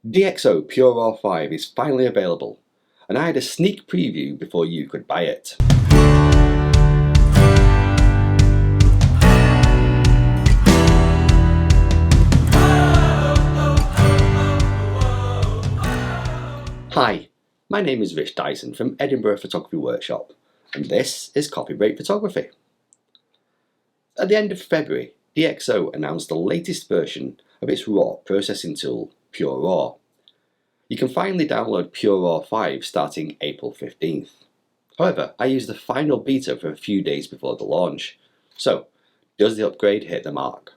DxO PureRAW 5 is finally available, and I had a sneak preview before you could buy it. Hi, my name is Rich Dyson from Edinburgh Photography Workshop, and this is Copy Break Photography. At the end of February, DxO announced the latest version of its RAW processing tool, PureRAW. You can finally download PureRAW 5 starting April 15th. However, I used the final beta for a few days before the launch. So, does the upgrade hit the mark?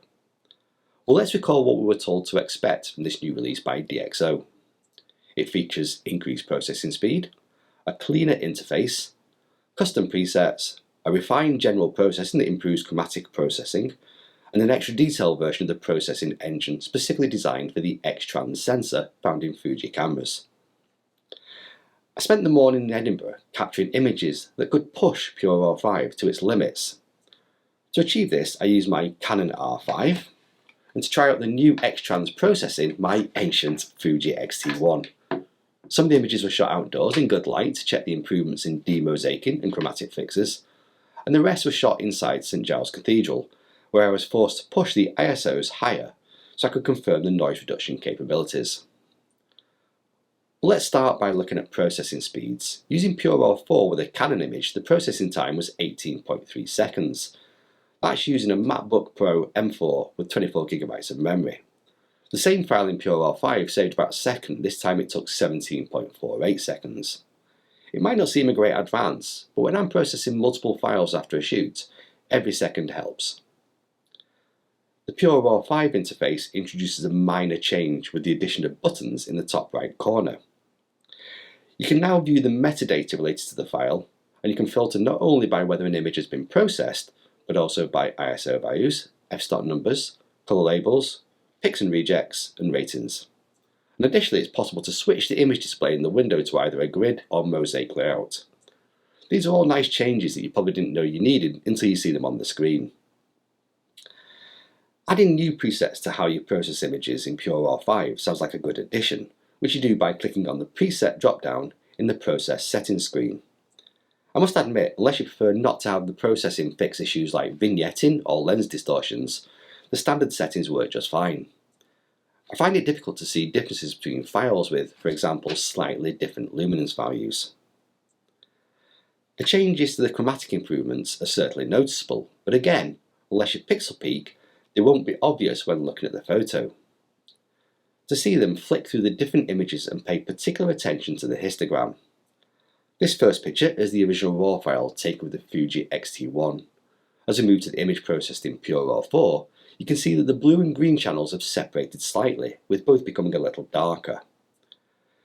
Well, let's recall what we were told to expect from this new release by DxO. It features increased processing speed, a cleaner interface, custom presets, a refined general processing that improves chromatic processing, and an extra detailed version of the processing engine specifically designed for the X-Trans sensor found in Fuji cameras. I spent the morning in Edinburgh capturing images that could push PureRAW 5 to its limits. To achieve this, I used my Canon R5, and to try out the new X-Trans processing, my ancient Fuji X-T1. Some of the images were shot outdoors in good light to check the improvements in demosaicing and chromatic fixes, and the rest were shot inside St Giles Cathedral, where I was forced to push the ISOs higher so I could confirm the noise reduction capabilities. Let's start by looking at processing speeds. Using PureRAW 4 with a Canon image, the processing time was 18.3 seconds. That's using a MacBook Pro M4 with 24GB of memory. The same file in PureRAW 5 saved about a second. This time it took 17.48 seconds. It might not seem a great advance, but when I'm processing multiple files after a shoot, every second helps. The PureRAW 5 interface introduces a minor change with the addition of buttons in the top right corner. You can now view the metadata related to the file, and you can filter not only by whether an image has been processed, but also by ISO values, f-stop numbers, color labels, picks and rejects, and ratings. And additionally, it's possible to switch the image display in the window to either a grid or mosaic layout. These are all nice changes that you probably didn't know you needed until you see them on the screen. Adding new presets to how you process images in PureRAW 5 sounds like a good addition, which you do by clicking on the preset drop-down in the process settings screen. I must admit, unless you prefer not to have the processing fix issues like vignetting or lens distortions, the standard settings work just fine. I find it difficult to see differences between files with, for example, slightly different luminance values. The changes to the chromatic improvements are certainly noticeable, but again, unless you pixel peek, they won't be obvious when looking at the photo. To see them, flick through the different images and pay particular attention to the histogram. This first picture is the original RAW file taken with the Fuji X-T1. As we move to the image processed in PureRAW 4, you can see that the blue and green channels have separated slightly, with both becoming a little darker.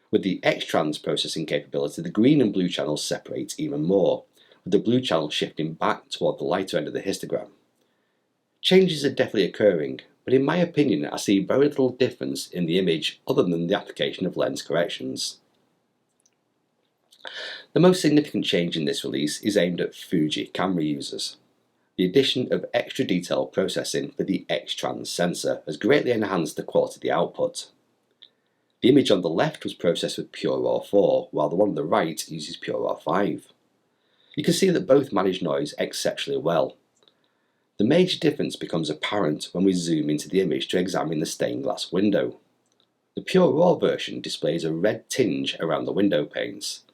With the X-Trans processing capability, the green and blue channels separate even more, with the blue channel shifting back toward the lighter end of the histogram. Changes are definitely occurring, but in my opinion I see very little difference in the image other than the application of lens corrections. The most significant change in this release is aimed at Fuji camera users. The addition of extra detailed processing for the X-Trans sensor has greatly enhanced the quality of the output. The image on the left was processed with PureRAW 4, while the one on the right uses PureRAW 5. You can see that both manage noise exceptionally well. The major difference becomes apparent when we zoom into the image to examine the stained glass window. The PureRAW version displays a red tinge around the window panes,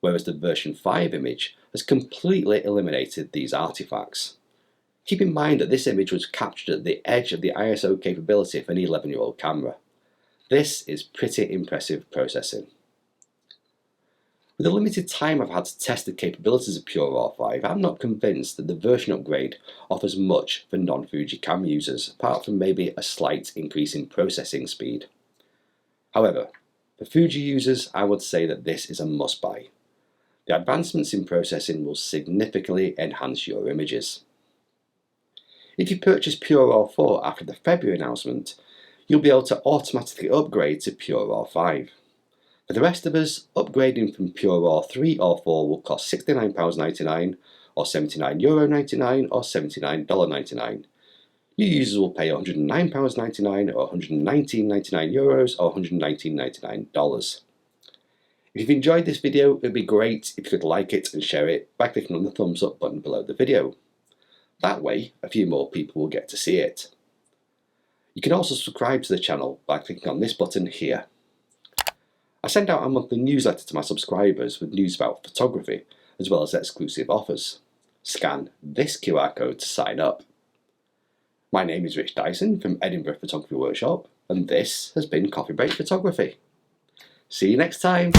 whereas the version 5 image has completely eliminated these artifacts. Keep in mind that this image was captured at the edge of the ISO capability for an 11-year-old camera. This is pretty impressive processing. With the limited time I've had to test the capabilities of PureRAW 5, I'm not convinced that the version upgrade offers much for non-Fuji cam users, apart from maybe a slight increase in processing speed. However, for Fuji users, I would say that this is a must-buy. The advancements in processing will significantly enhance your images. If you purchase PureRAW 4 after the February announcement, you'll be able to automatically upgrade to PureRAW 5. For the rest of us, upgrading from PureRAW 3 or 4 will cost £69.99 or €79.99 or $79.99, Your users will pay £109.99 or €119.99 or $119.99. If you've enjoyed this video, it would be great if you could like it and share it by clicking on the thumbs up button below the video. That way, a few more people will get to see it. You can also subscribe to the channel by clicking on this button here. I send out a monthly newsletter to my subscribers with news about photography, as well as exclusive offers. Scan this QR code to sign up. My name is Rich Dyson from Edinburgh Photography Workshop, and this has been Coffee Break Photography. See you next time!